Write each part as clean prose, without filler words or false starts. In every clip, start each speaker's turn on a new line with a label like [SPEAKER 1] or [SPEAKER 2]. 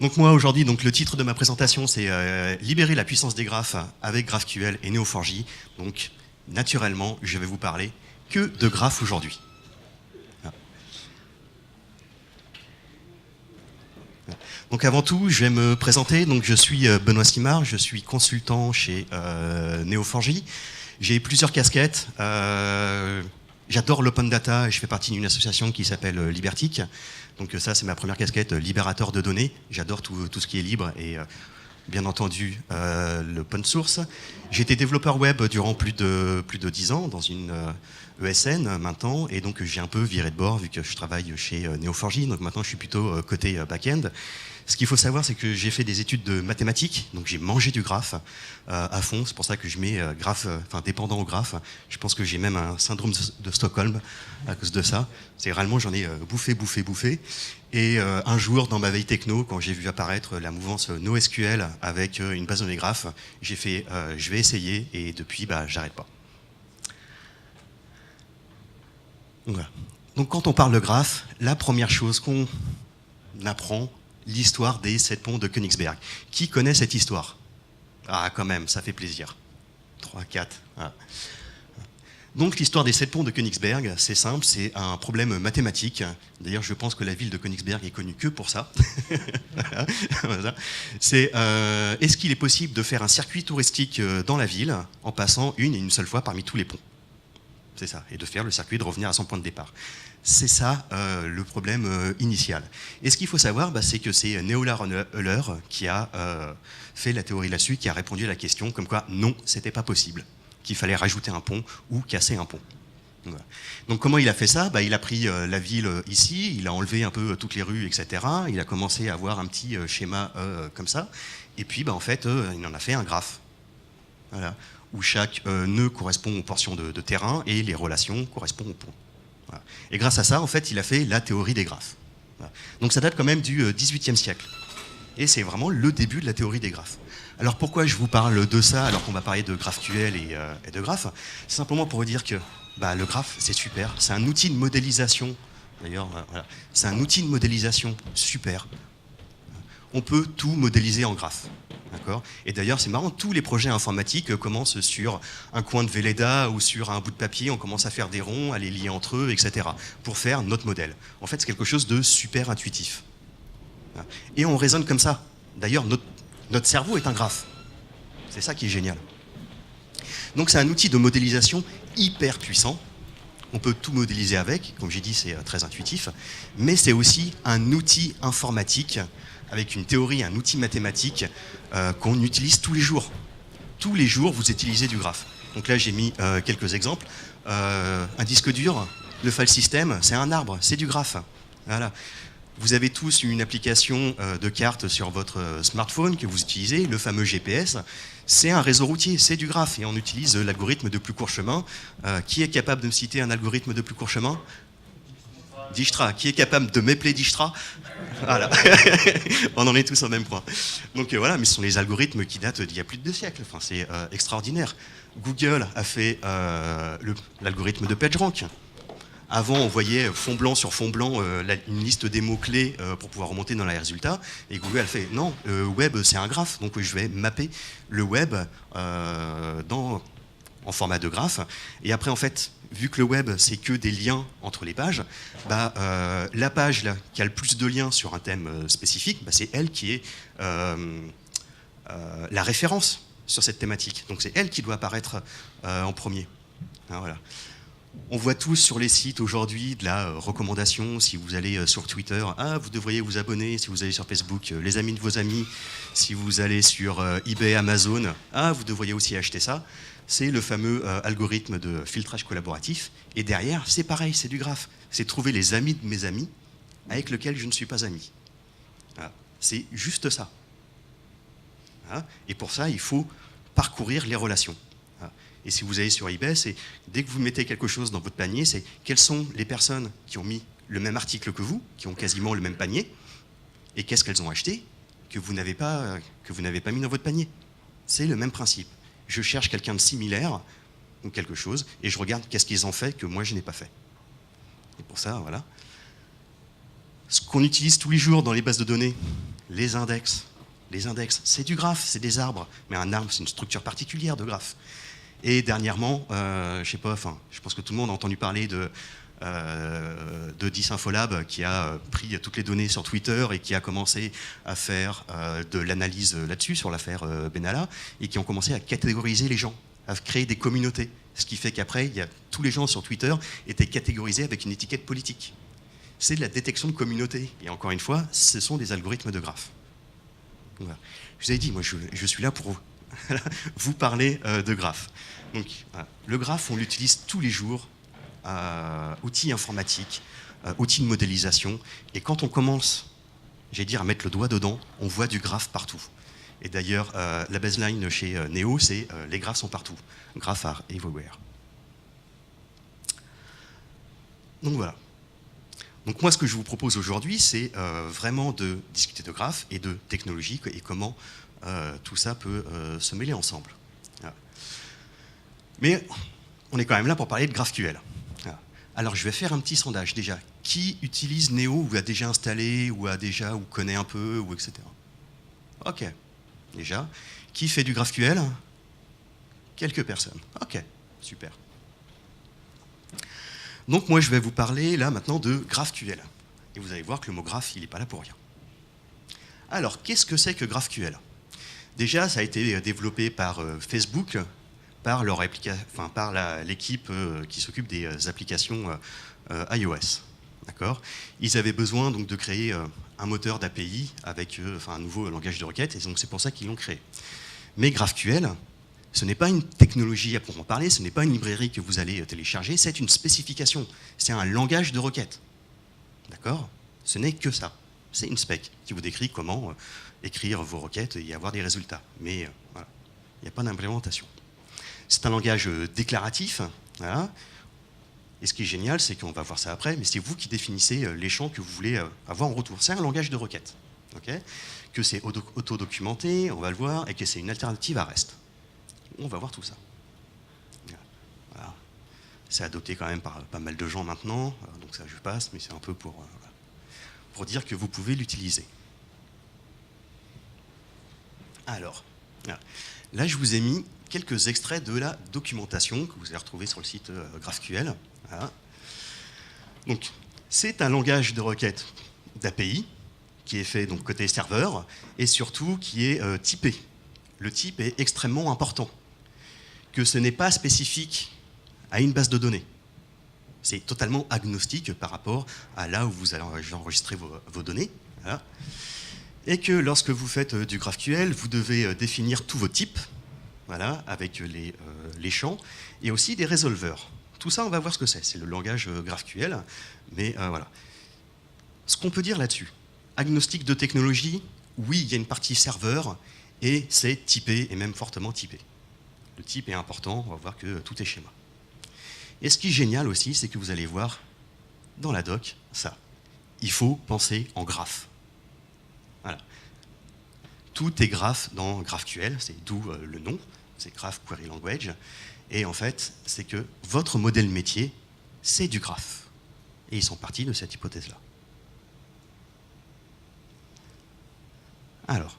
[SPEAKER 1] Donc moi aujourd'hui, donc le titre de ma présentation, c'est libérer la puissance des graphes avec GraphQL et Neo4j. Donc naturellement, je vais vous parler que de graphes aujourd'hui. Donc avant tout, je vais me présenter. Donc je suis Benoît Simard, je suis consultant chez Neo4j. J'ai plusieurs casquettes. J'adore l'open data et je fais partie d'une association qui s'appelle Libertic. Donc ça, c'est ma première casquette, libérateur de données. J'adore tout ce qui est libre et bien entendu l'open source. J'ai été développeur web durant plus de 10 ans dans une ESN maintenant, et donc j'ai un peu viré de bord vu que je travaille chez Neo4j. Donc maintenant, je suis plutôt côté back-end. Ce qu'il faut savoir, c'est que j'ai fait des études de mathématiques, donc j'ai mangé du graphe à fond. C'est pour ça que je mets graphe, dépendant au graphe. Je pense que j'ai même un syndrome de Stockholm à cause de ça. C'est réellement, j'en ai bouffé. Et un jour, dans ma veille techno, quand j'ai vu apparaître la mouvance NoSQL avec une base de données graphes, j'ai fait, je vais essayer, et depuis, j'arrête pas. Voilà. Donc quand on parle de graphe, la première chose qu'on apprend, l'histoire des 7 ponts de Königsberg. Qui connaît cette histoire? Ah, quand même, ça fait plaisir. 3, 4. Voilà. Donc l'histoire des 7 ponts de Königsberg, c'est simple, c'est un problème mathématique. D'ailleurs, je pense que la ville de Königsberg est connue que pour ça. Voilà. C'est est-ce qu'il est possible de faire un circuit touristique dans la ville en passant une seule fois parmi tous les ponts? C'est ça, et de faire le circuit, de revenir à son point de départ. C'est ça le problème initial. Et ce qu'il faut savoir, c'est que c'est Neola Euler qui a fait la théorie là-dessus, qui a répondu à la question comme quoi non, c'était pas possible, qu'il fallait rajouter un pont ou casser un pont. Voilà. Donc comment il a fait ça? Il a pris la ville ici, il a enlevé un peu toutes les rues, etc. Il a commencé à avoir un petit schéma comme ça, et puis en fait, il en a fait un graphe. Voilà. Où chaque nœud correspond aux portions de terrain et les relations correspondent aux ponts. Voilà. Et grâce à ça, en fait, il a fait la théorie des graphes. Voilà. Donc ça date quand même du XVIIIe siècle. Et c'est vraiment le début de la théorie des graphes. Alors pourquoi je vous parle de ça alors qu'on va parler de GraphQL et de graphes? C'est simplement pour vous dire que le graphe, c'est super. C'est un outil de modélisation. D'ailleurs, voilà. C'est un outil de modélisation super. On peut tout modéliser en graphe. Et d'ailleurs, c'est marrant, tous les projets informatiques commencent sur un coin de Velleda ou sur un bout de papier, on commence à faire des ronds, à les lier entre eux, etc., pour faire notre modèle. En fait, c'est quelque chose de super intuitif. Et on raisonne comme ça. D'ailleurs, notre cerveau est un graphe. C'est ça qui est génial. Donc c'est un outil de modélisation hyper puissant. On peut tout modéliser avec, comme j'ai dit, c'est très intuitif, mais c'est aussi un outil informatique avec une théorie, un outil mathématique qu'on utilise tous les jours. Tous les jours, vous utilisez du graphe. Donc là, j'ai mis quelques exemples. Un disque dur, le file system, c'est un arbre, c'est du graphe. Voilà. Vous avez tous une application de carte sur votre smartphone que vous utilisez, le fameux GPS. C'est un réseau routier, c'est du graphe. Et on utilise l'algorithme de plus court chemin. Qui est capable de me citer un algorithme de plus court chemin? Dijkstra. Qui est capable de m'épeler Dijkstra? Voilà. On en est tous au même point. Donc voilà, mais ce sont les algorithmes qui datent d'il y a plus de 2 siècles. Enfin, c'est extraordinaire. Google a fait l'algorithme de PageRank. Avant, on voyait fond blanc sur fond blanc une liste des mots-clés pour pouvoir remonter dans les résultats. Et Google a fait non, le web c'est un graphe, donc je vais mapper le web en format de graphe. Et après, en fait, vu que le web c'est que des liens entre les pages, la page là, qui a le plus de liens sur un thème spécifique, c'est elle qui est la référence sur cette thématique. Donc c'est elle qui doit apparaître en premier. Voilà. On voit tous sur les sites aujourd'hui de la recommandation. Si vous allez sur Twitter, vous devriez vous abonner. Si vous allez sur Facebook, les amis de vos amis. Si vous allez sur eBay, Amazon, vous devriez aussi acheter ça. C'est le fameux algorithme de filtrage collaboratif. Et derrière, c'est pareil, c'est du graphe. C'est trouver les amis de mes amis avec lesquels je ne suis pas ami. Voilà. C'est juste ça. Voilà. Et pour ça, il faut parcourir les relations. Voilà. Et si vous allez sur eBay, c'est dès que vous mettez quelque chose dans votre panier, c'est quelles sont les personnes qui ont mis le même article que vous, qui ont quasiment le même panier, et qu'est-ce qu'elles ont acheté que vous n'avez pas mis dans votre panier. C'est le même principe. Je cherche quelqu'un de similaire ou quelque chose, et je regarde qu'est-ce qu'ils ont fait que moi je n'ai pas fait. Et pour ça, voilà. Ce qu'on utilise tous les jours dans les bases de données, les index. Les index, c'est du graphe, c'est des arbres, mais un arbre, c'est une structure particulière de graphe. Et dernièrement, je sais pas, enfin, je pense que tout le monde a entendu parler de Disinfolab qui a pris toutes les données sur Twitter et qui a commencé à faire de l'analyse là-dessus, sur l'affaire Benalla, et qui ont commencé à catégoriser les gens, à créer des communautés. Ce qui fait qu'après, tous les gens sur Twitter étaient catégorisés avec une étiquette politique. C'est de la détection de communautés. Et encore une fois, ce sont des algorithmes de graphes. Voilà. Je vous avais dit, moi je suis là pour vous parler de graphes. Donc, voilà. Le graphe, on l'utilise tous les jours, outil informatique, outil de modélisation. Et quand on commence, j'allais dire, à mettre le doigt dedans, on voit du graphe partout. Et d'ailleurs, la baseline chez Neo, c'est les graphes sont partout. Graph are everywhere. Donc voilà. Donc moi, ce que je vous propose aujourd'hui, c'est vraiment de discuter de graphes et de technologie et comment tout ça peut se mêler ensemble. Voilà. Mais on est quand même là pour parler de GraphQL. Voilà. Alors je vais faire un petit sondage déjà. Qui utilise Neo ou a déjà installé ou connaît un peu ou etc. Ok. Déjà. Qui fait du GraphQL? Quelques personnes. Ok. Super. Donc moi je vais vous parler là maintenant de GraphQL. Et vous allez voir que le mot graphe, il n'est pas là pour rien. Alors, qu'est-ce que c'est que GraphQL? Déjà, ça a été développé par Facebook, par l'équipe qui s'occupe des applications iOS. D'accord. Ils avaient besoin donc de créer un moteur d'API avec un nouveau langage de requête, et donc c'est pour ça qu'ils l'ont créé. Mais GraphQL, ce n'est pas une technologie à proprement parler, ce n'est pas une librairie que vous allez télécharger, c'est une spécification, c'est un langage de requête. D'accord? Ce n'est que ça. C'est une spec qui vous décrit comment écrire vos requêtes et avoir des résultats. Mais voilà, il n'y a pas d'implémentation. C'est un langage déclaratif. Voilà. Et ce qui est génial, c'est qu'on va voir ça après, mais c'est vous qui définissez les champs que vous voulez avoir en retour. C'est un langage de requête. Okay, que c'est auto-documenté, on va le voir, et que c'est une alternative à REST. On va voir tout ça. Voilà. C'est adopté quand même par pas mal de gens maintenant, donc ça je passe, mais c'est un peu pour dire que vous pouvez l'utiliser. Alors, là je vous ai mis quelques extraits de la documentation que vous allez retrouver sur le site GraphQL. Voilà. Donc, c'est un langage de requête d'API qui est fait donc côté serveur et surtout qui est typé. Le type est extrêmement important, que ce n'est pas spécifique à une base de données. C'est totalement agnostique par rapport à là où vous allez enregistrer vos données. Voilà. Et que lorsque vous faites du GraphQL, vous devez définir tous vos types, voilà, avec les champs, et aussi des résolveurs. Tout ça, on va voir ce que c'est. C'est le langage GraphQL, mais voilà. Ce qu'on peut dire là-dessus, agnostique de technologie, oui, il y a une partie serveur, et c'est typé, et même fortement typé. Le type est important, on va voir que tout est schéma. Et ce qui est génial aussi, c'est que vous allez voir dans la doc, ça. Il faut penser en graphe. Voilà. Tout est graphe dans GraphQL, c'est d'où le nom, c'est Graph Query Language. Et en fait, c'est que votre modèle métier, c'est du graphe. Et ils sont partis de cette hypothèse-là. Alors,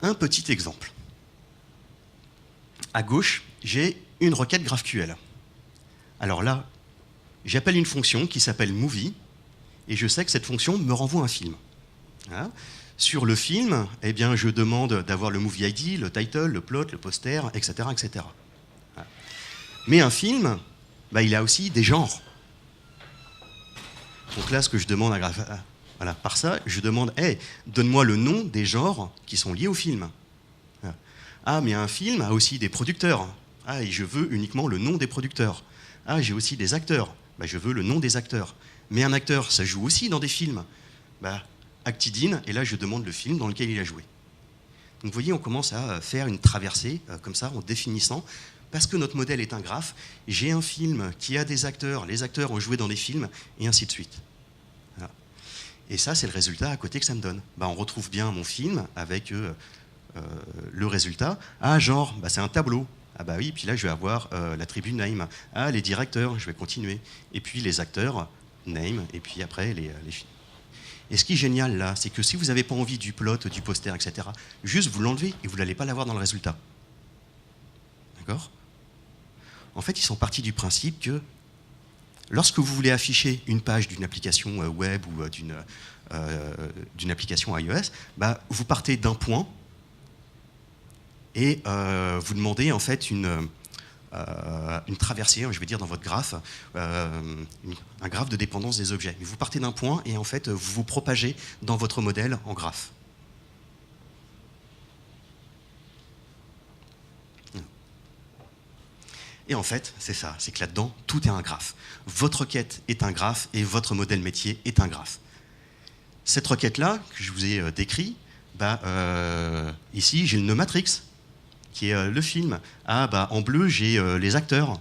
[SPEAKER 1] un petit exemple. À gauche, j'ai une requête GraphQL. Alors là, j'appelle une fonction qui s'appelle movie, et je sais que cette fonction me renvoie un film. Voilà. Sur le film, eh bien, je demande d'avoir le movie ID, le title, le plot, le poster, etc. etc. Voilà. Mais un film, il a aussi des genres. Donc là, ce que je demande voilà, par ça, je demande, hey, donne-moi le nom des genres qui sont liés au film. Voilà. Ah, mais un film a aussi des producteurs. Ah, et je veux uniquement le nom des producteurs. Ah, j'ai aussi des acteurs. Je veux le nom des acteurs. Mais un acteur, ça joue aussi dans des films. Actidine, et là je demande le film dans lequel il a joué. Donc vous voyez, on commence à faire une traversée comme ça, en définissant, parce que notre modèle est un graphe, j'ai un film qui a des acteurs, les acteurs ont joué dans des films, et ainsi de suite. Voilà. Et ça, c'est le résultat à côté que ça me donne. On retrouve bien mon film avec le résultat. Ah, genre, c'est un tableau. Ah oui, puis là je vais avoir l'attribut name. Ah, les directeurs, je vais continuer. Et puis les acteurs, name, et puis après les films. Et ce qui est génial là, c'est que si vous n'avez pas envie du plot, du poster, etc., juste vous l'enlevez et vous n'allez pas l'avoir dans le résultat. D'accord? En fait, ils sont partis du principe que lorsque vous voulez afficher une page d'une application web ou d'une application iOS, bah, vous partez d'un point et vous demandez en fait une traversée, je vais dire dans votre graphe, un graphe de dépendance des objets. Mais vous partez d'un point et en fait vous vous propagez dans votre modèle en graphe. Et en fait, c'est ça, c'est que là-dedans, tout est un graphe. Votre requête est un graphe et votre modèle métier est un graphe. Cette requête-là, que je vous ai décrit, bah, ici, j'ai le nœud matrix, qui est le film. Ah, bah, en bleu, j'ai les acteurs.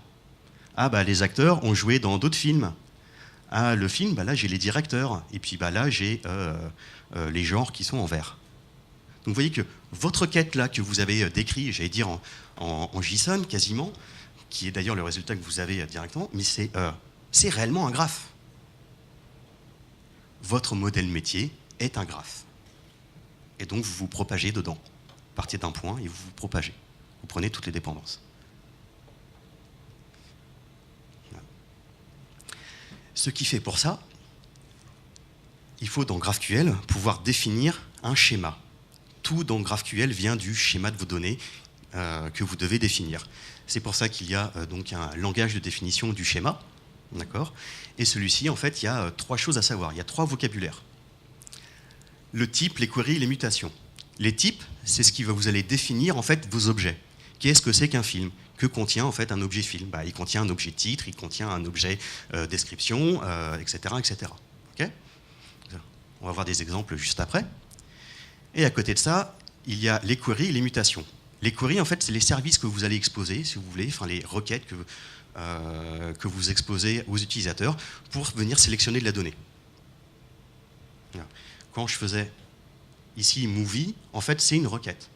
[SPEAKER 1] Ah, bah, les acteurs ont joué dans d'autres films. Ah, le film, bah, là, j'ai les directeurs. Et puis bah, là, j'ai les genres qui sont en vert. Donc vous voyez que votre requête, là, que vous avez décrit, j'allais dire en JSON, quasiment, qui est d'ailleurs le résultat que vous avez directement, mais c'est réellement un graphe. Votre modèle métier est un graphe. Et donc, vous vous propagez dedans. Vous partez d'un point et vous vous propagez. Vous prenez toutes les dépendances. Voilà. Ce qui fait pour ça, il faut dans GraphQL pouvoir définir un schéma. Tout dans GraphQL vient du schéma de vos données que vous devez définir. C'est pour ça qu'il y a donc un langage de définition du schéma, d'accord ? Et celui-ci, en fait, il y a 3 choses à savoir. Il y a 3 vocabulaires. Le type, les queries, les mutations. Les types, c'est ce qui va vous allez définir en fait vos objets. Qu'est-ce que c'est qu'un film? Que contient en fait un objet film? Bah, il contient un objet titre, il contient un objet description, etc., etc. Okay, on va voir des exemples juste après. Et à côté de ça, il y a les queries et les mutations. Les queries, en fait, c'est les services que vous allez exposer, si vous voulez, enfin les requêtes que vous exposez aux utilisateurs pour venir sélectionner de la donnée. Quand je faisais ici movie, en fait, c'est une requête.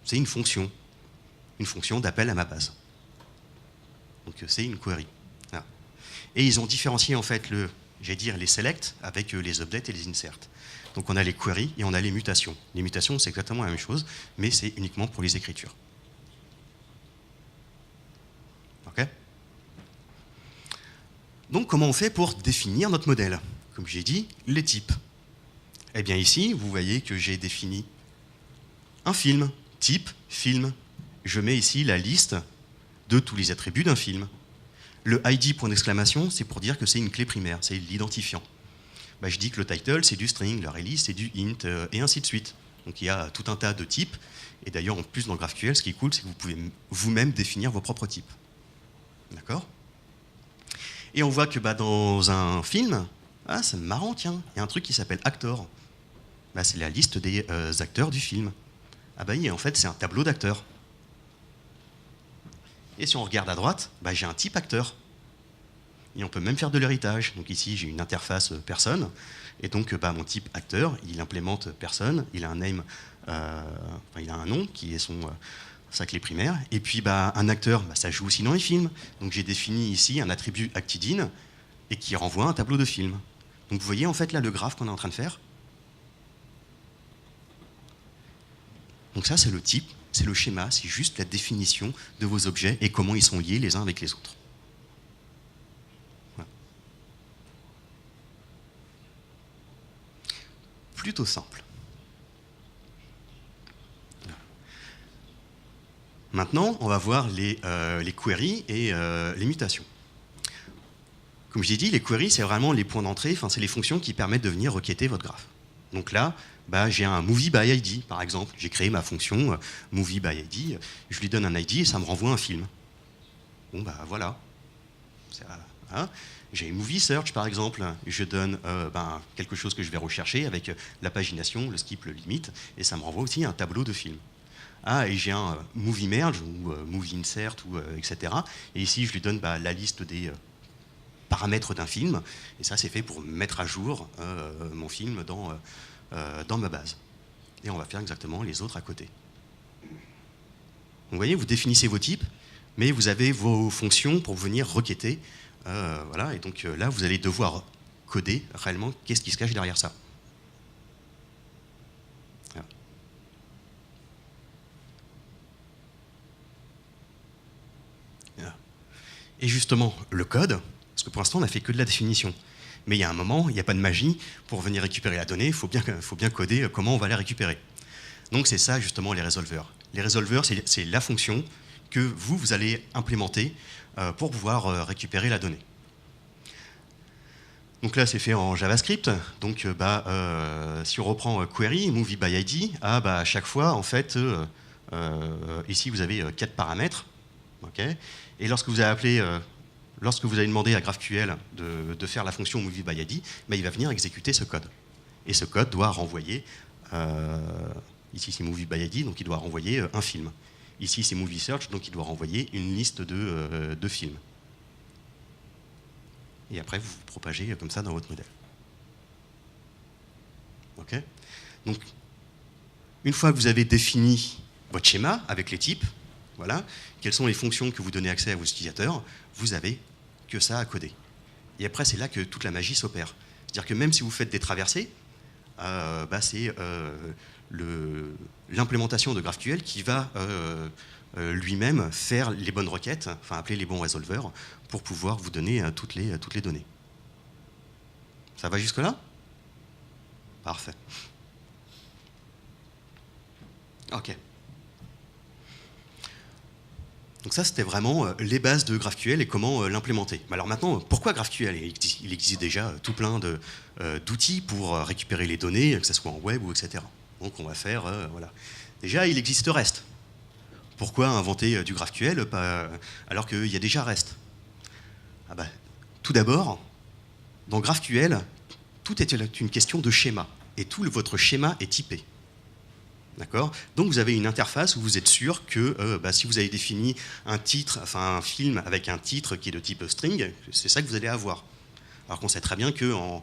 [SPEAKER 1] C'est une fonction d'appel à ma base. Donc c'est une query. Voilà. Et ils ont différencié en fait les select avec les updates et les insert. Donc on a les queries et on a les mutations. Les mutations, c'est exactement la même chose, mais c'est uniquement pour les écritures. Ok ? Donc comment on fait pour définir notre modèle? Comme j'ai dit, les types. Eh bien ici, vous voyez que j'ai défini un film, type, film. Je mets ici la liste de tous les attributs d'un film. Le ID, point d'exclamation, c'est pour dire que c'est une clé primaire, c'est l'identifiant. Bah, je dis que le title, c'est du string, le release, c'est du int, et ainsi de suite. Donc il y a tout un tas de types. Et d'ailleurs, en plus, dans GraphQL, ce qui est cool, c'est que vous pouvez vous-même définir vos propres types. D'accord ? Et on voit que bah, dans un film, ah, c'est marrant, tiens, il y a un truc qui s'appelle actor. Bah, c'est la liste des acteurs du film. Ah bah en fait, c'est un tableau d'acteurs. Et si on regarde à droite, bah, j'ai un type acteur. Et on peut même faire de l'héritage. Donc ici, j'ai une interface personne. Et donc, bah, mon type acteur, il implémente personne. Il a un name, il a un nom qui est sa clé primaire. Et puis, bah, un acteur, bah, ça joue aussi dans les films. Donc j'ai défini ici un attribut actidine et qui renvoie un tableau de film. Donc vous voyez en fait là le graphe qu'on est en train de faire. Donc ça, c'est le type, c'est le schéma, c'est juste la définition de vos objets et comment ils sont liés les uns avec les autres. Voilà. Plutôt simple. Maintenant, on va voir les queries et les mutations. Comme j'ai dit, les queries, c'est vraiment les points d'entrée, c'est les fonctions qui permettent de venir requêter votre graphe. Donc là, bah, j'ai un movie by ID, par exemple. J'ai créé ma fonction movie by ID, je lui donne un ID et ça me renvoie un film. Bon, bah voilà. Hein. J'ai movie search, par exemple. Je donne quelque chose que je vais rechercher avec la pagination, le skip, le limit, et ça me renvoie aussi un tableau de film. Ah, et j'ai un movie merge ou movie insert, etc. Et ici, je lui donne la liste des paramètres d'un film, et ça, c'est fait pour mettre à jour mon film dans ma base. Et on va faire exactement les autres à côté. Donc, vous voyez, vous définissez vos types, mais vous avez vos fonctions pour venir requêter. Voilà, et donc là, vous allez devoir coder réellement qu'est-ce qui se cache derrière ça. Et justement, le code, parce que pour l'instant, on n'a fait que de la définition. Mais il y a un moment, il n'y a pas de magie. Pour venir récupérer la donnée, il faut bien coder comment on va la récupérer. Donc c'est ça, justement, les résolveurs. Les résolveurs, c'est la fonction que vous allez implémenter pour pouvoir récupérer la donnée. Donc là, c'est fait en JavaScript. Donc, si on reprend query, movie by ID, à chaque fois, en fait, ici, vous avez 4 paramètres. Okay, et lorsque vous avez demandé à GraphQL de faire la fonction movie by ID, il va venir exécuter ce code. Et ce code doit renvoyer, ici c'est movie by ID, donc il doit renvoyer un film. Ici c'est movie search, donc il doit renvoyer une liste de films. Et après, vous vous propagez comme ça dans votre modèle. Okay, donc, une fois que vous avez défini votre schéma avec les types, voilà, quelles sont les fonctions que vous donnez accès à vos utilisateurs, vous avez que ça à coder. Et après, c'est là que toute la magie s'opère. C'est-à-dire que même si vous faites des traversées, c'est l'implémentation de GraphQL qui va lui-même faire les bonnes requêtes, enfin appeler les bons résolveurs, pour pouvoir vous donner toutes les données. Ça va jusque-là? Parfait. Ok. Donc ça, c'était vraiment les bases de GraphQL et comment l'implémenter. Mais alors maintenant, pourquoi GraphQL? Il existe déjà tout plein d'outils pour récupérer les données, que ce soit en web ou etc. Donc on va faire, voilà. Déjà, il existe REST. Pourquoi inventer du GraphQL alors qu'il y a déjà REST? Tout d'abord, dans GraphQL, tout est une question de schéma. Et tout votre schéma est typé. D'accord? Donc vous avez une interface où vous êtes sûr que si vous avez défini un titre, enfin un film avec un titre qui est de type string, c'est ça que vous allez avoir. Alors qu'on sait très bien qu'en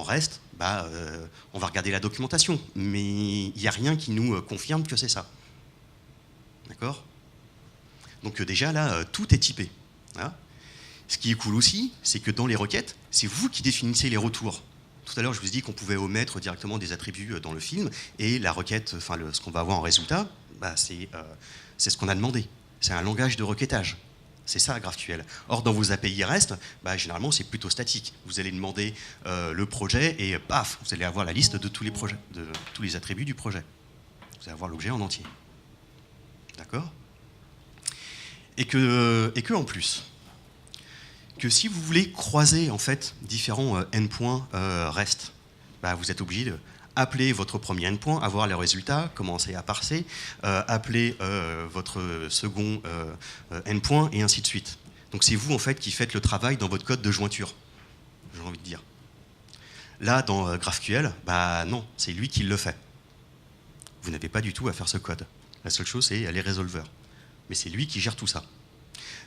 [SPEAKER 1] REST, on va regarder la documentation, mais il n'y a rien qui nous confirme que c'est ça. D'accord? Donc déjà là, tout est typé. Hein? Ce qui est cool aussi, c'est que dans les requêtes, c'est vous qui définissez les retours. Tout à l'heure, je vous ai dit qu'on pouvait omettre directement des attributs dans le film, et la requête, enfin ce qu'on va avoir en résultat, c'est ce qu'on a demandé. C'est un langage de requêtage. C'est ça, GraphQL. Or, dans vos API REST, généralement, c'est plutôt statique. Vous allez demander le projet, et paf, vous allez avoir la liste de tous les projets, de tous les attributs du projet. Vous allez avoir l'objet en entier. D'accord? Et que en plus, que si vous voulez croiser en fait différents endpoints REST, vous êtes obligé d'appeler votre premier endpoint, avoir les résultats, commencer à parser, appeler votre second endpoint et ainsi de suite. Donc c'est vous en fait qui faites le travail dans votre code de jointure, j'ai envie de dire. Là dans GraphQL, non, c'est lui qui le fait. Vous n'avez pas du tout à faire ce code. La seule chose c'est les résolveurs. Mais c'est lui qui gère tout ça.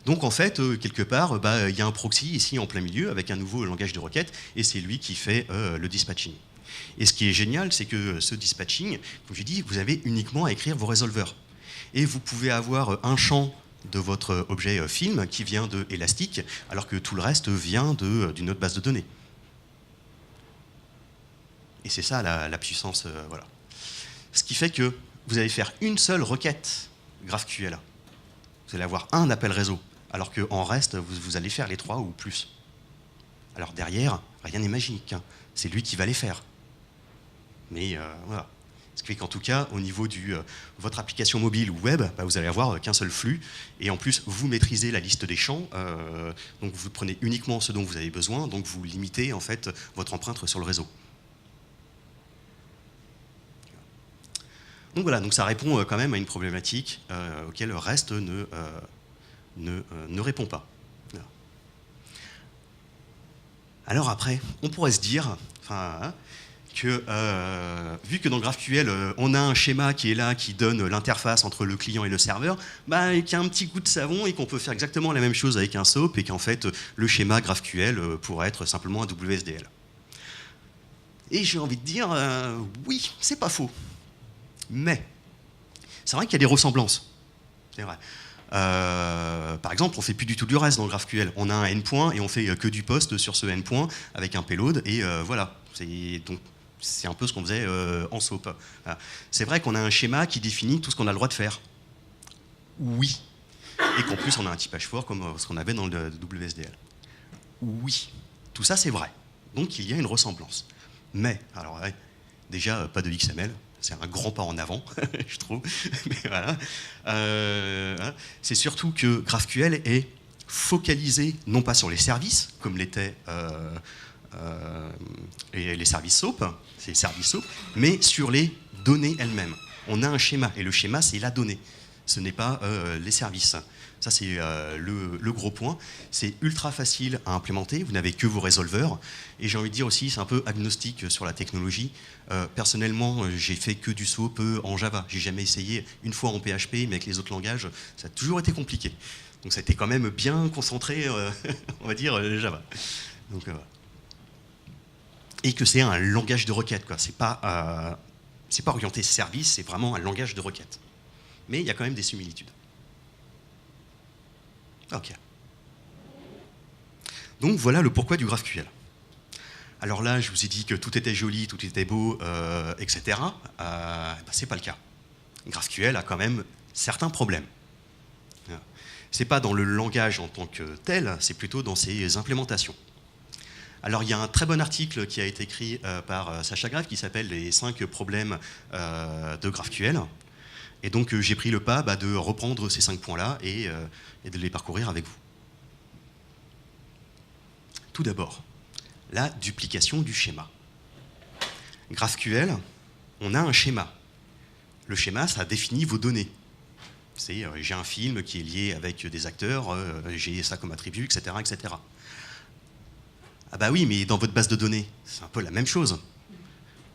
[SPEAKER 1] Donc en fait, quelque part, il y a un proxy ici en plein milieu avec un nouveau langage de requête et c'est lui qui fait le dispatching. Et ce qui est génial, c'est que ce dispatching, comme j'ai dit, vous avez uniquement à écrire vos résolveurs. Et vous pouvez avoir un champ de votre objet film qui vient de Elastic, alors que tout le reste vient d'une autre base de données. Et c'est ça la puissance, voilà. Ce qui fait que vous allez faire une seule requête GraphQL. Vous allez avoir un appel réseau, alors qu'en REST, vous allez faire les 3 ou plus. Alors derrière, rien n'est magique, hein. C'est lui qui va les faire. Mais voilà. Ce qui fait qu'en tout cas, au niveau de votre application mobile ou web, vous allez avoir qu'un seul flux, et en plus, vous maîtrisez la liste des champs, donc vous prenez uniquement ce dont vous avez besoin, donc vous limitez en fait votre empreinte sur le réseau. Donc voilà, donc ça répond quand même à une problématique auquel REST ne répond pas. Voilà. Alors après, on pourrait se dire que vu que dans GraphQL, on a un schéma qui est là, qui donne l'interface entre le client et le serveur, qu'il y a un petit coup de savon et qu'on peut faire exactement la même chose avec un SOAP et qu'en fait, le schéma GraphQL pourrait être simplement un WSDL. Et j'ai envie de dire, oui, c'est pas faux. Mais c'est vrai qu'il y a des ressemblances. C'est vrai. Par exemple, on ne fait plus du tout du REST dans GraphQL. On a un endpoint et on fait que du post sur ce endpoint avec un payload et voilà. Donc c'est un peu ce qu'on faisait en SOAP. Voilà. C'est vrai qu'on a un schéma qui définit tout ce qu'on a le droit de faire. Oui. et qu'en plus on a un typage fort comme ce qu'on avait dans le WSDL. Oui, tout ça c'est vrai. Donc il y a une ressemblance. Mais, alors ouais, déjà pas de XML, c'est un grand pas en avant, je trouve. Mais voilà. C'est surtout que GraphQL est focalisé non pas sur les services, comme l'étaient les services SOAP, c'est les services SOAP, mais sur les données elles-mêmes. On a un schéma, et le schéma c'est la donnée, ce n'est pas les services. Ça, c'est le gros point. C'est ultra facile à implémenter. Vous n'avez que vos résolveurs. Et j'ai envie de dire aussi, c'est un peu agnostique sur la technologie. Personnellement, j'ai fait que du SOAP en Java. J'ai jamais essayé une fois en PHP, mais avec les autres langages, ça a toujours été compliqué. Donc, ça a été quand même bien concentré, on va dire, Java. Donc, et que c'est un langage de requête, quoi. C'est pas orienté service, c'est vraiment un langage de requête. Mais il y a quand même des similitudes. Ok. Donc voilà le pourquoi du GraphQL. Alors là, je vous ai dit que tout était joli, tout était beau, etc. C'est pas le cas. GraphQL a quand même certains problèmes. C'est pas dans le langage en tant que tel, c'est plutôt dans ses implémentations. Alors il y a un très bon article qui a été écrit par Sacha Greff qui s'appelle « Les 5 problèmes de GraphQL ». Et donc j'ai pris le pas de reprendre ces 5 points-là et de les parcourir avec vous. Tout d'abord, la duplication du schéma. GraphQL, on a un schéma. Le schéma, ça définit vos données. C'est j'ai un film qui est lié avec des acteurs, j'ai ça comme attribut, etc., etc. Ah bah oui, mais dans votre base de données, c'est un peu la même chose.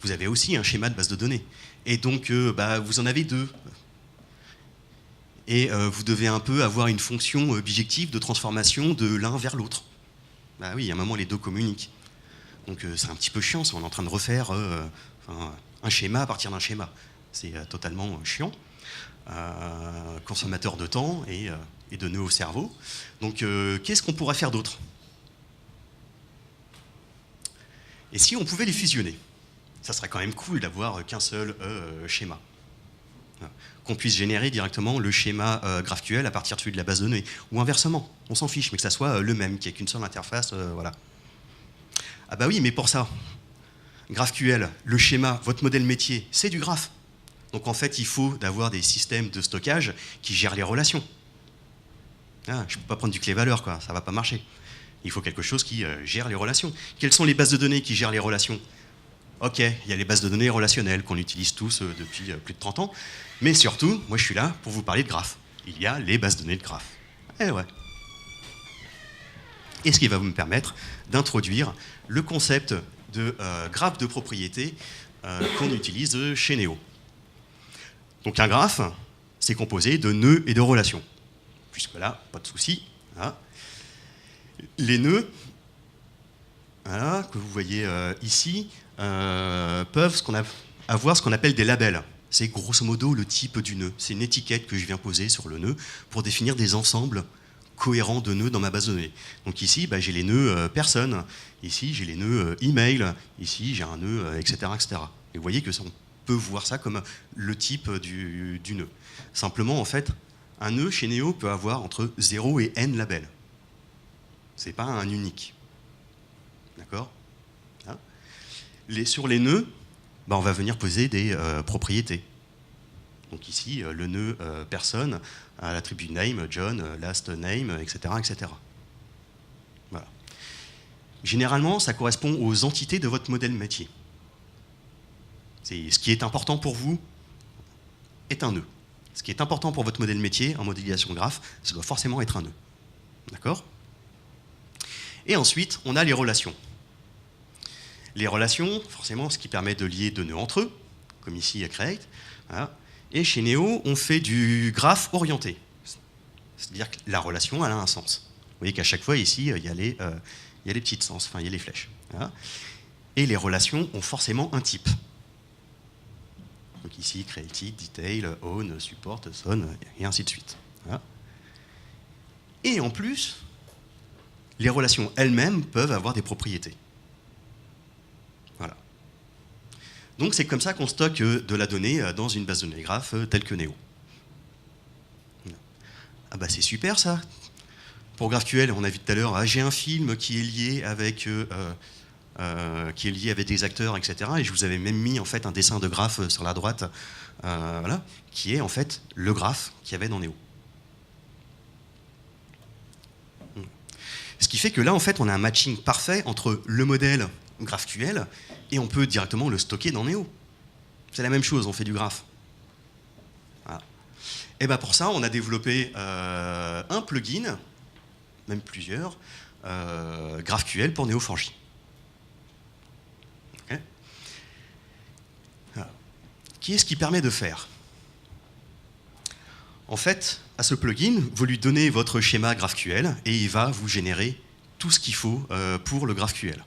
[SPEAKER 1] Vous avez aussi un schéma de base de données. Et donc, vous en avez 2. Et vous devez un peu avoir une fonction bijective de transformation de l'un vers l'autre. Bah oui, à un moment, les 2 communiquent. Donc c'est un petit peu chiant, on est en train de refaire un schéma à partir d'un schéma. C'est totalement chiant, consommateur de temps et de nœuds au cerveau. Donc qu'est-ce qu'on pourrait faire d'autre? Et si on pouvait les fusionner? Ça serait quand même cool d'avoir qu'un seul schéma. Qu'on puisse générer directement le schéma GraphQL à partir de celui de la base de données. Ou inversement, on s'en fiche, mais que ça soit le même, qu'il n'y ait qu'une seule interface, voilà. Ah bah oui, mais pour ça, GraphQL, le schéma, votre modèle métier, c'est du graphe. Donc en fait, il faut d'avoir des systèmes de stockage qui gèrent les relations. Ah, je ne peux pas prendre du clé-valeur, quoi, ça ne va pas marcher. Il faut quelque chose qui gère les relations. Quelles sont les bases de données qui gèrent les relations? Ok, il y a les bases de données relationnelles qu'on utilise tous depuis plus de 30 ans. Mais surtout, moi je suis là pour vous parler de graphes. Il y a les bases de données de graphes. Eh ouais. Et ce qui va vous me permettre d'introduire le concept de graphe de propriété qu'on utilise chez Neo. Donc un graphe, c'est composé de nœuds et de relations. Jusque-là, pas de souci. Voilà. Les nœuds, voilà, que vous voyez ici, peuvent avoir ce qu'on appelle des labels. C'est grosso modo le type du nœud. C'est une étiquette que je viens poser sur le nœud pour définir des ensembles cohérents de nœuds dans ma base de données. Donc ici, j'ai les nœuds personnes, ici j'ai les nœuds email, ici j'ai un nœud, etc., etc. Et vous voyez que on peut voir ça comme le type du nœud. Simplement, en fait, un nœud chez Neo peut avoir entre 0 et n labels. C'est pas un unique. D'accord? Sur les nœuds, on va venir poser des propriétés. Donc ici, le nœud personne a l'attribut name, John, last name, etc., etc. Voilà. Généralement, ça correspond aux entités de votre modèle métier. Ce qui est important pour vous est un nœud. Ce qui est important pour votre modèle métier en modélisation graphe, ça doit forcément être un nœud. D'accord? Et ensuite, on a les relations. Les relations, forcément, ce qui permet de lier 2 nœuds entre eux, comme ici à Create. Voilà. Et chez Neo, on fait du graphe orienté. C'est-à-dire que la relation, elle a un sens. Vous voyez qu'à chaque fois, ici, il y a les petits sens, enfin, il y a les flèches. Voilà. Et les relations ont forcément un type. Donc ici, created, detail, own, support, son, et ainsi de suite. Voilà. Et en plus, les relations elles-mêmes peuvent avoir des propriétés. Voilà. Donc c'est comme ça qu'on stocke de la donnée dans une base de données graph telle que Neo. Ah bah c'est super ça. Pour GraphQL, on a vu tout à l'heure, j'ai un film qui est lié avec des acteurs, etc. Et je vous avais même mis en fait un dessin de graphe sur la droite, voilà, qui est en fait le graphe qu'il y avait dans Neo. Ce qui fait que là, en fait, on a un matching parfait entre le modèle GraphQL et on peut directement le stocker dans Neo. C'est la même chose, on fait du graphe. Voilà. Et ben pour ça, on a développé un plugin, même plusieurs, GraphQL pour Neo4j. Okay. Voilà. Qu'est-ce qu'il permet de faire? En fait, à ce plugin, vous lui donnez votre schéma GraphQL et il va vous générer tout ce qu'il faut pour le GraphQL.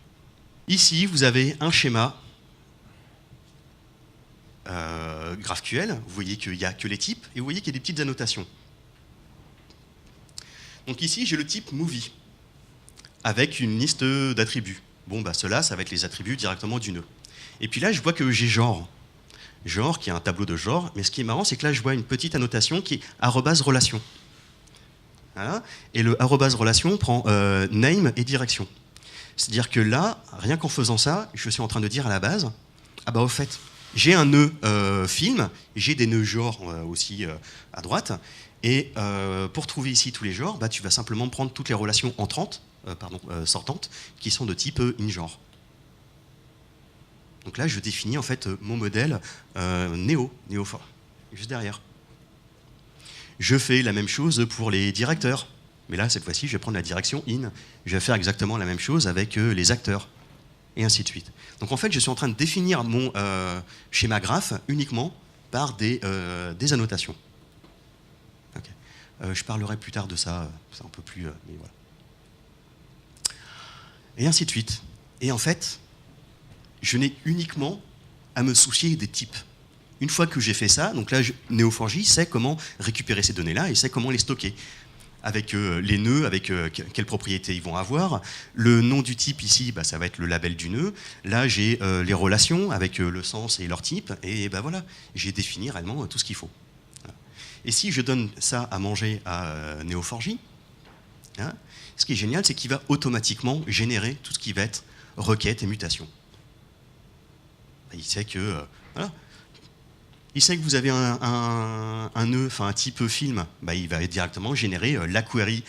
[SPEAKER 1] Ici, vous avez un schéma GraphQL. Vous voyez qu'il n'y a que les types et vous voyez qu'il y a des petites annotations. Donc ici, j'ai le type movie avec une liste d'attributs. Bon, bah ceux-là, ça va être les attributs directement du nœud. Et puis là, je vois que j'ai genre. Genre, qui est un tableau de genre, mais ce qui est marrant, c'est que là, je vois une petite annotation qui est @relation. Voilà. Et le @relation prend name et direction. C'est-à-dire que là, rien qu'en faisant ça, je suis en train de dire à la base, ah bah au fait, j'ai un nœud film, j'ai des nœuds genre aussi à droite, et pour trouver ici tous les genres, bah, tu vas simplement prendre toutes les relations entrantes, sortantes, qui sont de type in-genre. Donc là, je définis en fait mon modèle Neo4, juste derrière. Je fais la même chose pour les directeurs. Mais là, cette fois-ci, je vais prendre la direction in. Je vais faire exactement la même chose avec les acteurs. Et ainsi de suite. Donc en fait, je suis en train de définir mon schéma graphe uniquement par des annotations. Okay. Je parlerai plus tard de ça, c'est un peu plus... mais voilà. Et ainsi de suite. Et en fait, je n'ai uniquement à me soucier des types. Une fois que j'ai fait ça, donc là, Neo4j sait comment récupérer ces données-là et sait comment les stocker. Avec les nœuds, avec quelles propriétés ils vont avoir. Le nom du type ici, bah, ça va être le label du nœud. Là, j'ai les relations avec le sens et leur type. Et bah, voilà, j'ai défini réellement tout ce qu'il faut. Voilà. Et si je donne ça à manger à Neo4j, hein, ce qui est génial, c'est qu'il va automatiquement générer tout ce qui va être requête et mutation. Il sait que... voilà. Il sait que vous avez un nœud, enfin un type film, bah, il va directement générer la query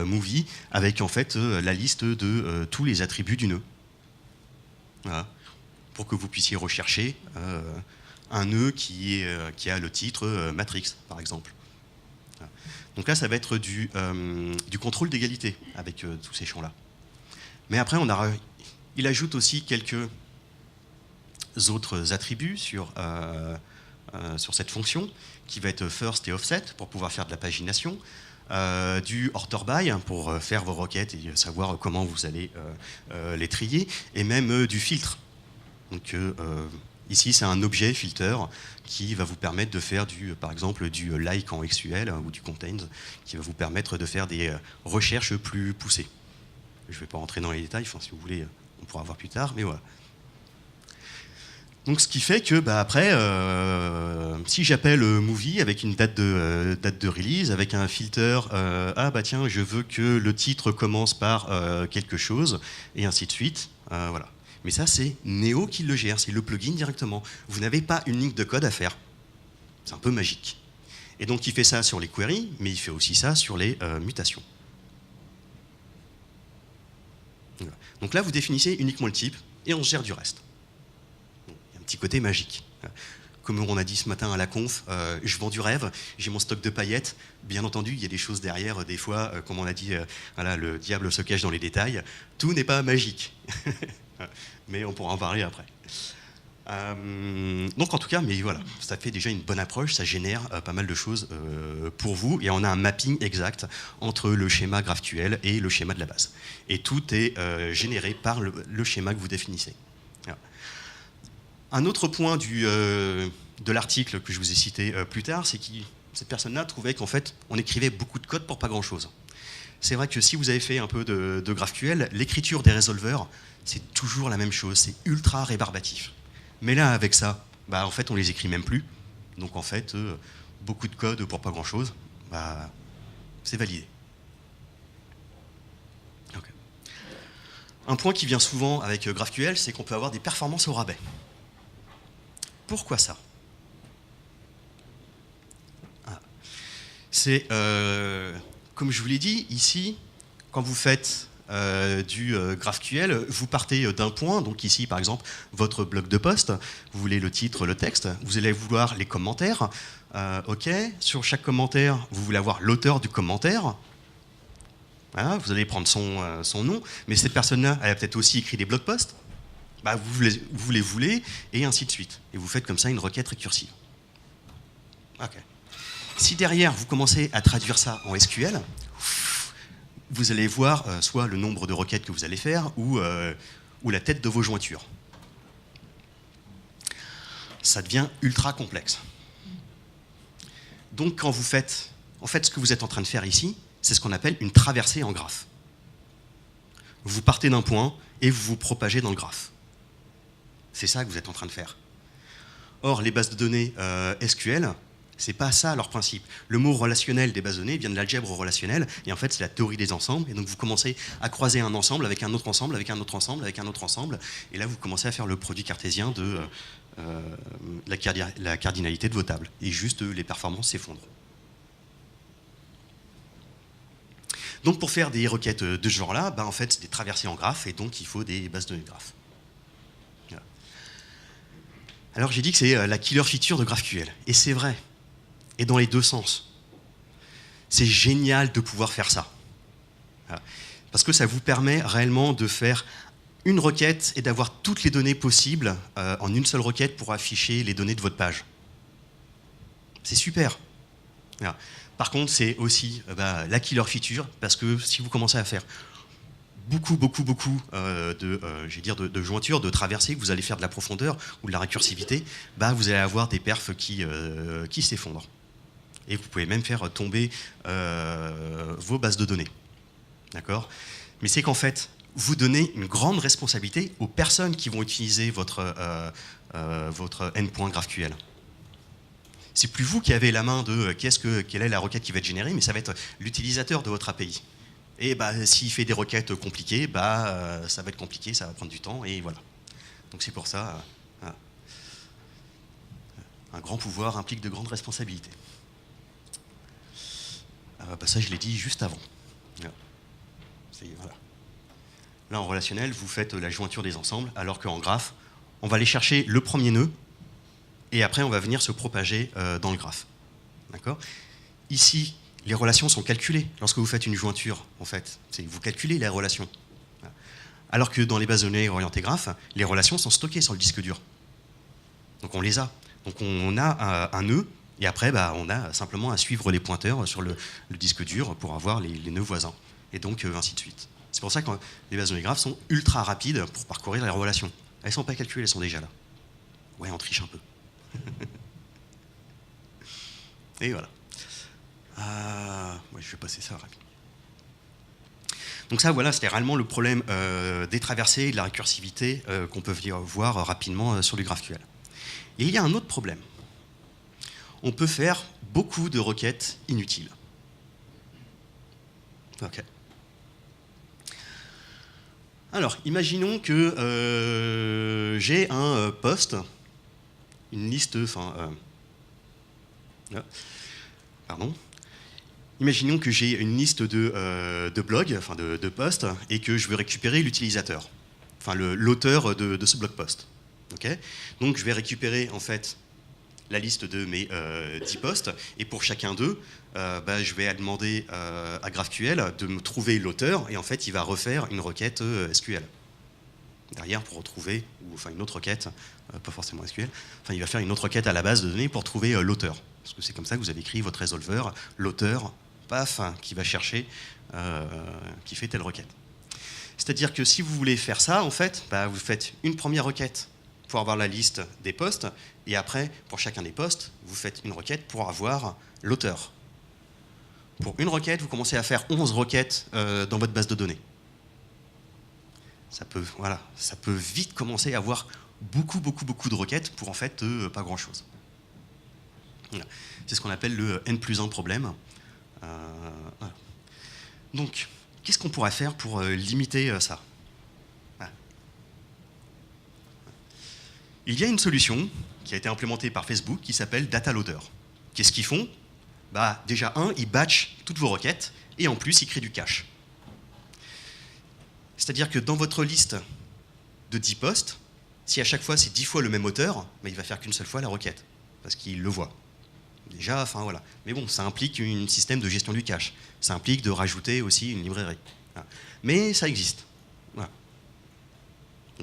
[SPEAKER 1] movie avec en fait la liste de tous les attributs du nœud. Voilà. Pour que vous puissiez rechercher un nœud qui a le titre Matrix, par exemple. Voilà. Donc là, ça va être du contrôle d'égalité avec tous ces champs-là. Mais après, il ajoute aussi quelques autres attributs sur cette fonction, qui va être first et offset pour pouvoir faire de la pagination, du order by pour faire vos requêtes et savoir comment vous allez les trier, et même du filtre. Donc ici, c'est un objet filter qui va vous permettre de faire par exemple du like en XUL ou du contains, qui va vous permettre de faire des recherches plus poussées. Je ne vais pas rentrer dans les détails, enfin, si vous voulez, on pourra voir plus tard, mais voilà. Donc ce qui fait que bah, après, si j'appelle movie avec une date de release, avec un filter, ah bah tiens, je veux que le titre commence par quelque chose, et ainsi de suite, voilà. Mais ça, c'est Neo qui le gère, c'est le plugin directement. Vous n'avez pas une ligne de code à faire. C'est un peu magique. Et donc il fait ça sur les queries, mais il fait aussi ça sur les mutations. Voilà. Donc là, vous définissez uniquement le type, et on gère du reste. Petit côté magique. Comme on a dit ce matin à la conf, je vends du rêve, j'ai mon stock de paillettes. Bien entendu, il y a des choses derrière, des fois, comme on a dit, voilà, le diable se cache dans les détails. Tout n'est pas magique. Mais on pourra en parler après. Donc en tout cas, mais voilà, ça fait déjà une bonne approche, ça génère pas mal de choses pour vous, et on a un mapping exact entre le schéma GraphQL et le schéma de la base. Et tout est généré par le schéma que vous définissez. Voilà. Un autre point de l'article que je vous ai cité plus tard, c'est que cette personne-là trouvait qu'en fait, on écrivait beaucoup de code pour pas grand-chose. C'est vrai que si vous avez fait un peu de GraphQL, l'écriture des résolveurs, c'est toujours la même chose, c'est ultra rébarbatif. Mais là, avec ça, bah, en fait, on les écrit même plus. Donc en fait, beaucoup de code pour pas grand-chose, bah, c'est validé. Okay. Un point qui vient souvent avec GraphQL, c'est qu'on peut avoir des performances au rabais. Pourquoi ça? C'est, comme je vous l'ai dit, ici, quand vous faites du GraphQL, vous partez d'un point, donc ici par exemple votre bloc de poste, vous voulez le titre, le texte, vous allez vouloir les commentaires, ok, sur chaque commentaire vous voulez avoir l'auteur du commentaire, voilà, vous allez prendre son nom, mais cette personne-là, elle a peut-être aussi écrit des blog posts, bah, vous les voulez, et ainsi de suite, et vous faites comme ça une requête récursive. Ok. Si derrière vous commencez à traduire ça en SQL, vous allez voir soit le nombre de requêtes que vous allez faire ou la tête de vos jointures. Ça devient ultra complexe. Donc quand vous faites, en fait ce que vous êtes en train de faire ici, c'est ce qu'on appelle une traversée en graphe. Vous partez d'un point et vous vous propagez dans le graphe. C'est ça que vous êtes en train de faire. Or les bases de données SQL, c'est pas ça leur principe. Le mot relationnel des bases de données vient de l'algèbre relationnelle, et en fait c'est la théorie des ensembles, et donc vous commencez à croiser un ensemble avec un autre ensemble, avec un autre ensemble, avec un autre ensemble, et là vous commencez à faire le produit cartésien de la cardinalité de vos tables, et juste les performances s'effondrent. Donc pour faire des requêtes de ce genre-là, bah, en fait c'est des traversées en graphe, et donc il faut des bases de données de graphe. Voilà. Alors j'ai dit que c'est la killer feature de GraphQL, et c'est vrai. Et dans les deux sens. C'est génial de pouvoir faire ça. Voilà. Parce que ça vous permet réellement de faire une requête et d'avoir toutes les données possibles en une seule requête pour afficher les données de votre page. C'est super. Voilà. Par contre, c'est aussi la killer feature, parce que si vous commencez à faire beaucoup de jointures, de traversées, que vous allez faire de la profondeur ou de la récursivité, bah, vous allez avoir des perfs qui s'effondrent. Et vous pouvez même faire tomber vos bases de données. D'accord ? Mais c'est qu'en fait, vous donnez une grande responsabilité aux personnes qui vont utiliser votre endpoint GraphQL. C'est plus vous qui avez la main de quelle est la requête qui va être générée, mais ça va être l'utilisateur de votre API. Et bah, s'il fait des requêtes compliquées, bah, ça va être compliqué, ça va prendre du temps, et voilà. Donc c'est pour ça, un grand pouvoir implique de grandes responsabilités. Ça, je l'ai dit juste avant. Voilà. Là, en relationnel, vous faites la jointure des ensembles, alors qu'en graphe, on va aller chercher le premier nœud, et après, on va venir se propager dans le graphe. D'accord ? Ici, les relations sont calculées. Lorsque vous faites une jointure, en fait, vous calculez les relations. Alors que dans les bases de données orientées graphe, les relations sont stockées sur le disque dur. Donc on les a. Donc on a un nœud, et après, bah, on a simplement à suivre les pointeurs sur le disque dur pour avoir les nœuds voisins. Et donc, ainsi de suite. C'est pour ça que les bases de données graphes sont ultra rapides pour parcourir les relations. Elles ne sont pas calculées, elles sont déjà là. Ouais, on triche un peu. Et voilà. Ouais, je vais passer ça rapidement. Donc ça, voilà, c'était réellement le problème des traversées et de la récursivité qu'on peut voir rapidement sur du GraphQL. Et il y a un autre problème. On peut faire beaucoup de requêtes inutiles. Ok. Alors, imaginons que j'ai un post, une liste, pardon. Imaginons que j'ai une liste de blogs, enfin de posts, et que je veux récupérer l'utilisateur, enfin l'auteur de ce blog post. Okay, donc je vais récupérer en fait la liste de mes 10 posts, et pour chacun d'eux, je vais demander à GraphQL de me trouver l'auteur, et en fait il va refaire une requête SQL derrière pour retrouver, ou enfin une autre requête, pas forcément SQL, enfin il va faire une autre requête à la base de données pour trouver l'auteur, parce que c'est comme ça que vous avez écrit votre résolveur, l'auteur, paf, qui va chercher, qui fait telle requête. C'est-à-dire que si vous voulez faire ça, en fait, vous faites une première requête pour avoir la liste des postes, et après, pour chacun des postes, vous faites une requête pour avoir l'auteur. Pour une requête, vous commencez à faire 11 requêtes dans votre base de données. Ça peut vite commencer à avoir beaucoup de requêtes pour en fait pas grand-chose. Voilà. C'est ce qu'on appelle le N+1 problème. Voilà. Donc, qu'est-ce qu'on pourrait faire pour limiter ça? Voilà. Il y a une solution qui a été implémentée par Facebook qui s'appelle Data Loader. Qu'est-ce qu'ils font? Déjà, ils batchent toutes vos requêtes et en plus, ils créent du cache. C'est-à-dire que dans votre liste de 10 postes, si à chaque fois c'est 10 fois le même auteur, il va faire qu'une seule fois la requête, parce qu'il le voit. Déjà, enfin voilà. Mais bon, ça implique un système de gestion du cache. Ça implique de rajouter aussi une librairie. Voilà. Mais ça existe. Voilà.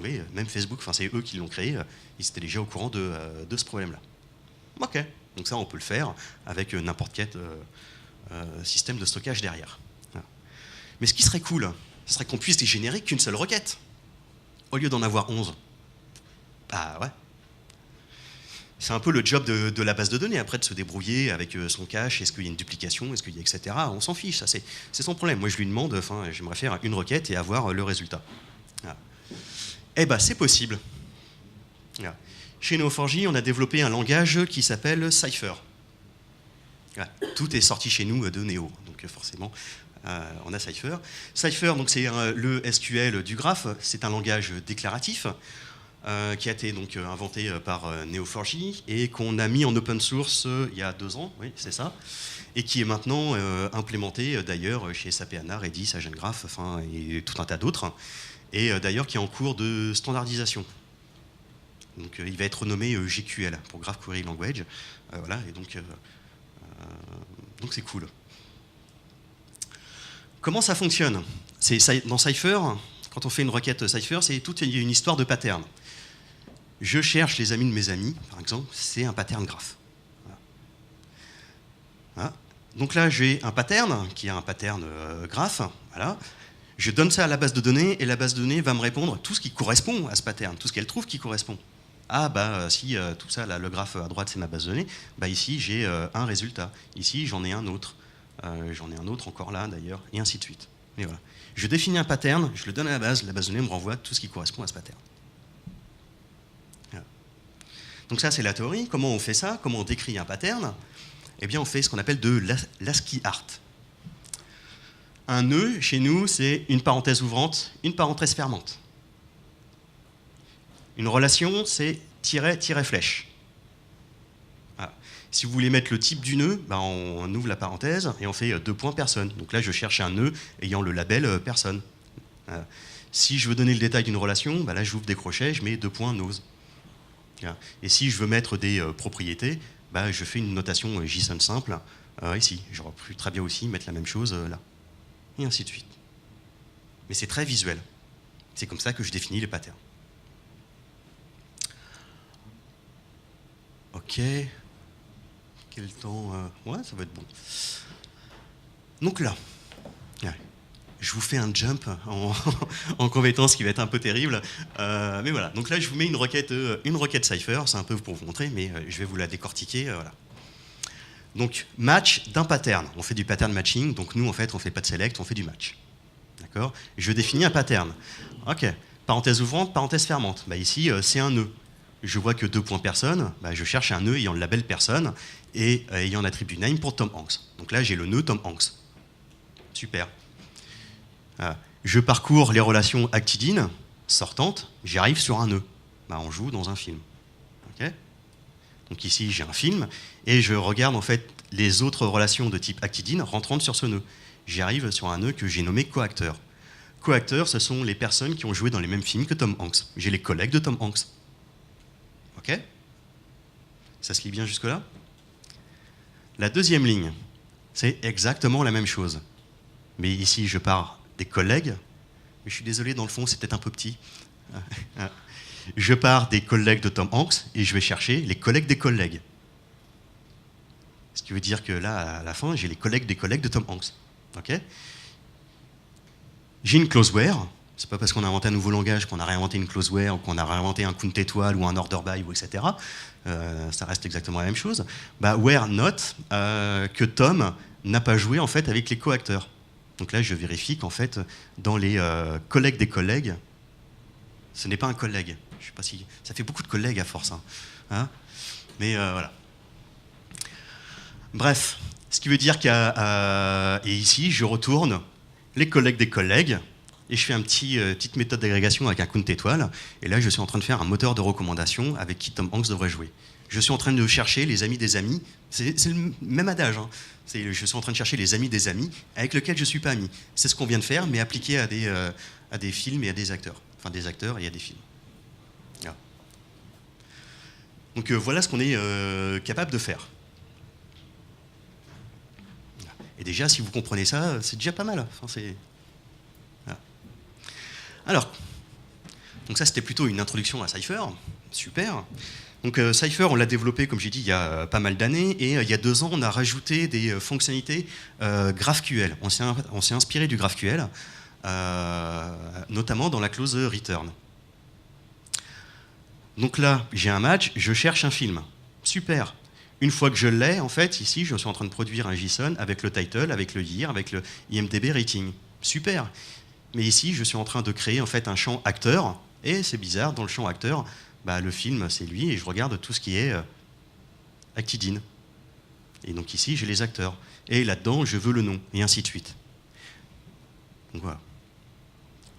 [SPEAKER 1] Oui, même Facebook, c'est eux qui l'ont créé, ils étaient déjà au courant de ce problème-là. Ok, donc ça on peut le faire avec n'importe quel système de stockage derrière. Voilà. Mais ce qui serait cool, ce serait qu'on puisse générer qu'une seule requête, au lieu d'en avoir 11. Bah ouais. C'est un peu le job de la base de données, après, de se débrouiller avec son cache, est-ce qu'il y a une duplication, est-ce qu'il y a, etc. On s'en fiche, ça c'est son problème. Moi je lui demande, j'aimerais faire une requête et avoir le résultat. Voilà. Eh ben c'est possible. Voilà. Chez Neo4j, on a développé un langage qui s'appelle Cypher. Voilà. Tout est sorti chez nous de Neo, donc forcément, on a Cypher. Cypher, donc c'est le SQL du graphe, c'est un langage déclaratif qui a été donc inventé par Neo4j et qu'on a mis en open source il y a 2 ans, oui, c'est ça, et qui est maintenant implémenté d'ailleurs chez SAP HANA, Redis, AgentGraph, et tout un tas d'autres, et d'ailleurs qui est en cours de standardisation. Donc il va être nommé GQL pour Graph Query Language, voilà, et donc c'est cool. Comment ça fonctionne? Dans Cypher, quand on fait une requête Cypher, c'est toute une histoire de pattern. Je cherche les amis de mes amis, par exemple, c'est un pattern graph. Voilà. Voilà. Donc là, j'ai un pattern, qui est un pattern graph. Voilà. Je donne ça à la base de données, et la base de données va me répondre tout ce qui correspond à ce pattern, tout ce qu'elle trouve qui correspond. Si tout ça, là, le graphe à droite, c'est ma base de données, ici, j'ai un résultat. Ici, j'en ai un autre. J'en ai un autre encore là, d'ailleurs, et ainsi de suite. Mais voilà. Je définis un pattern, je le donne à la base de données me renvoie tout ce qui correspond à ce pattern. Voilà. Donc ça, c'est la théorie. Comment on fait ça? Comment on décrit un pattern? Eh bien, on fait ce qu'on appelle de l'ASCII art. Un nœud, chez nous, c'est une parenthèse ouvrante, une parenthèse fermante. Une relation, c'est tiret-flèche. Voilà. Si vous voulez mettre le type du nœud, on ouvre la parenthèse et on fait 2 points personne. Donc là, je cherche un nœud ayant le label personne. Voilà. Si je veux donner le détail d'une relation, là, j'ouvre des crochets, je mets 2 points nose. Voilà. Et si je veux mettre des propriétés, je fais une notation JSON simple ici. J'aurais pu très bien aussi mettre la même chose là. Et ainsi de suite. Mais c'est très visuel. C'est comme ça que je définis les patterns. Ok. Quel temps ouais, ça va être bon. Donc là, je vous fais un jump en compétence qui va être un peu terrible. Mais voilà. Donc là, je vous mets une requête Cypher. C'est un peu pour vous montrer, mais je vais vous la décortiquer. Voilà. Donc, match d'un pattern. On fait du pattern matching. Donc nous, en fait, on ne fait pas de select, on fait du match. D'accord? Je définis un pattern. Ok. Parenthèse ouvrante, parenthèse fermante. Ici, c'est un nœud. Je vois que 2 points personne. Je cherche un nœud ayant le label personne et ayant l'attribut name pour Tom Hanks. Donc là, j'ai le nœud Tom Hanks. Super. Je parcours les relations actidines sortantes. J'arrive sur un nœud. On joue dans un film. Ok? Donc ici, j'ai un film, et je regarde en fait les autres relations de type actidine rentrantes sur ce nœud. J'arrive sur un nœud que j'ai nommé coacteur. Coacteurs, ce sont les personnes qui ont joué dans les mêmes films que Tom Hanks. J'ai les collègues de Tom Hanks. Ok? Ça se lit bien jusque-là? La deuxième ligne, c'est exactement la même chose. Mais ici, je pars des collègues. Mais je suis désolé, dans le fond, c'est peut-être un peu petit. Je pars des collègues de Tom Hanks et je vais chercher les collègues des collègues. Ce qui veut dire que là, à la fin, j'ai les collègues des collègues de Tom Hanks. Okay? J'ai une clause-where. C'est pas parce qu'on a inventé un nouveau langage qu'on a réinventé une clause-where ou qu'on a réinventé un count étoile ou un order by, ou etc. Ça reste exactement la même chose. Where note que Tom n'a pas joué en fait avec les coacteurs. Donc là, je vérifie qu'en fait, dans les collègues des collègues, ce n'est pas un collègue. Je sais pas si ça fait beaucoup de collègues à force, hein. Mais voilà. Bref, Ce qui veut dire et ici, je retourne les collègues des collègues, et je fais une petite méthode d'agrégation avec un compte étoile, et là, je suis en train de faire un moteur de recommandation avec qui Tom Hanks devrait jouer. Je suis en train de chercher les amis des amis, c'est le même adage, hein. Je suis en train de chercher les amis des amis avec lesquels je ne suis pas ami. C'est ce qu'on vient de faire, mais appliqué à des films et à des acteurs. Enfin, des acteurs et à des films. Voilà. Donc voilà ce qu'on est capable de faire. Et déjà, si vous comprenez ça, c'est déjà pas mal. Enfin, voilà. Alors, donc ça c'était plutôt une introduction à Cypher. Super. Donc Cypher, on l'a développé, comme j'ai dit, il y a pas mal d'années, et il y a 2 ans, on a rajouté des fonctionnalités GraphQL. On s'est inspiré du GraphQL, notamment dans la clause return. Donc là, j'ai un match, je cherche un film. Super. Une fois que je l'ai, en fait, ici, je suis en train de produire un JSON avec le title, avec le year, avec le IMDb rating. Super. Mais ici, je suis en train de créer en fait un champ acteur, et c'est bizarre, dans le champ acteur, bah, le film, c'est lui, et je regarde tout ce qui est acted in. Et donc ici, j'ai les acteurs. Et là-dedans, je veux le nom, et ainsi de suite. Donc voilà.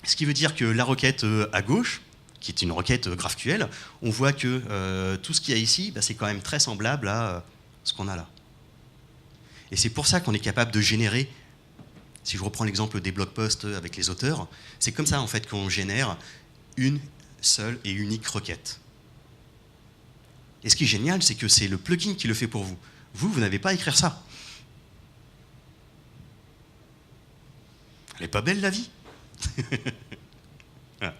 [SPEAKER 1] Ce qui veut dire que la requête à gauche, qui est une requête GraphQL, on voit que tout ce qu'il y a ici, bah, c'est quand même très semblable à ce qu'on a là. Et c'est pour ça qu'on est capable de générer, si je reprends l'exemple des blog posts avec les auteurs, c'est comme ça en fait qu'on génère une seule et unique requête. Et ce qui est génial, c'est que c'est le plugin qui le fait pour vous. Vous n'avez pas à écrire ça. Elle n'est pas belle la vie. Voilà.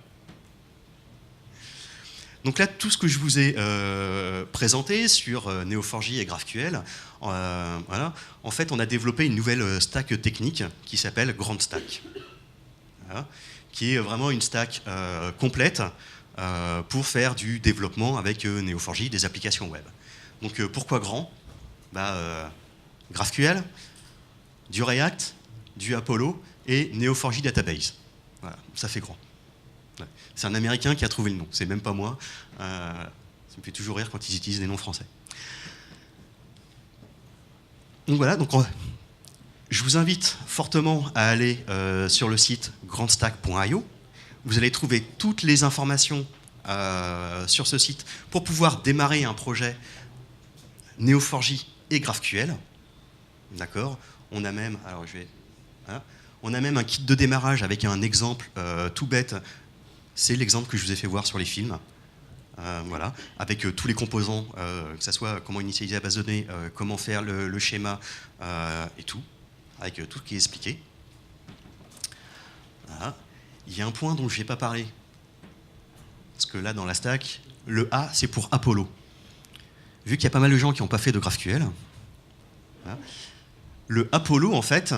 [SPEAKER 1] Donc là, tout ce que je vous ai présenté sur Neo4j et GraphQL, voilà, en fait, on a développé une nouvelle stack technique qui s'appelle Grand Stack, voilà, qui est vraiment une stack complète pour faire du développement avec Neo4j, des applications web. Donc pourquoi grand? GraphQL, du React, du Apollo et Neo4j Database. Voilà, ça fait grand. Ouais. C'est un Américain qui a trouvé le nom, c'est même pas moi. Ça me fait toujours rire quand ils utilisent des noms français. Donc voilà, je vous invite fortement à aller sur le site grandstack.io. Vous allez trouver toutes les informations sur ce site pour pouvoir démarrer un projet Neo4j et GraphQL. D'accord. On a même, voilà. On a même un kit de démarrage avec un exemple tout bête. C'est l'exemple que je vous ai fait voir sur les films. Voilà, avec tous les composants, que ce soit comment initialiser la base de données, comment faire le schéma et tout, avec tout ce qui est expliqué. Voilà. Il y a un point dont je n'ai pas parlé. Parce que là, dans la stack, le A, c'est pour Apollo. Vu qu'il y a pas mal de gens qui n'ont pas fait de GraphQL, voilà, le Apollo, en fait,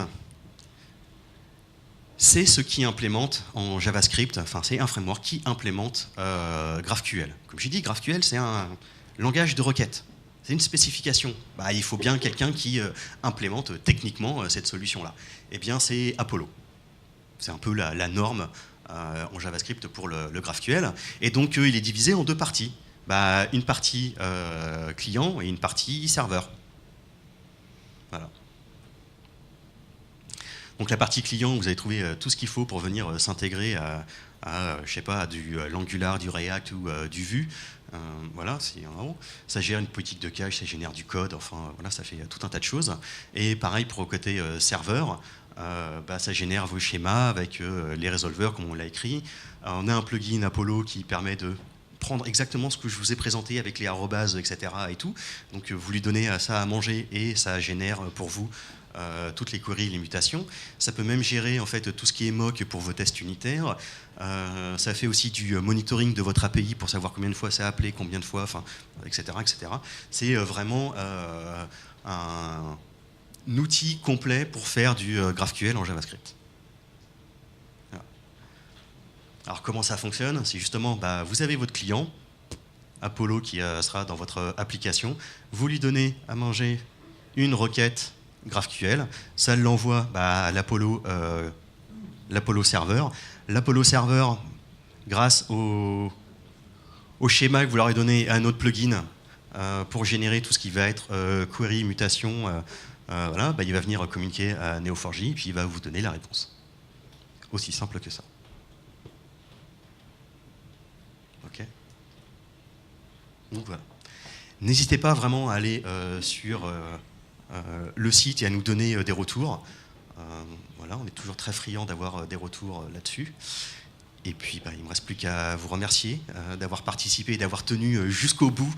[SPEAKER 1] c'est ce qui implémente en JavaScript, enfin c'est un framework qui implémente GraphQL. Comme j'ai dit, GraphQL, c'est un langage de requête. C'est une spécification. Bah, il faut bien quelqu'un qui implémente techniquement cette solution-là. Eh bien, c'est Apollo. C'est un peu la norme en JavaScript pour le GraphQL. Et donc, il est divisé en 2 parties. Bah, une partie client et une partie serveur. Voilà. Donc la partie client, vous allez trouver tout ce qu'il faut pour venir s'intégrer je sais pas, du l'Angular, du React ou du Vue. Voilà, ça gère une politique de cache, ça génère du code, enfin voilà, ça fait tout un tas de choses. Et pareil pour le côté serveur, ça génère vos schémas avec les résolveurs comme on l'a écrit. On a un plugin Apollo qui permet de prendre exactement ce que je vous ai présenté avec les arrobases, etc. et tout. Donc vous lui donnez ça à manger et ça génère pour vous toutes les queries, les mutations. Ça peut même gérer en fait tout ce qui est mock pour vos tests unitaires. Ça fait aussi du monitoring de votre API pour savoir combien de fois ça a appelé, combien de fois, enfin, etc., etc. C'est vraiment un outil complet pour faire du GraphQL en JavaScript. Voilà. Alors comment ça fonctionne? C'est justement, vous avez votre client, Apollo qui sera dans votre application, vous lui donnez à manger une requête GraphQL, ça l'envoie à l'Apollo serveur. L'Apollo serveur, grâce au schéma que vous leur avez donné à un autre plugin pour générer tout ce qui va être query, mutation, voilà, bah, il va venir communiquer à Neo4j et puis il va vous donner la réponse. Aussi simple que ça. Ok. Donc voilà. N'hésitez pas vraiment à aller sur le site et à nous donner des retours. Voilà, on est toujours très friands d'avoir des retours là-dessus. Et puis, bah, il ne me reste plus qu'à vous remercier d'avoir participé et d'avoir tenu jusqu'au bout.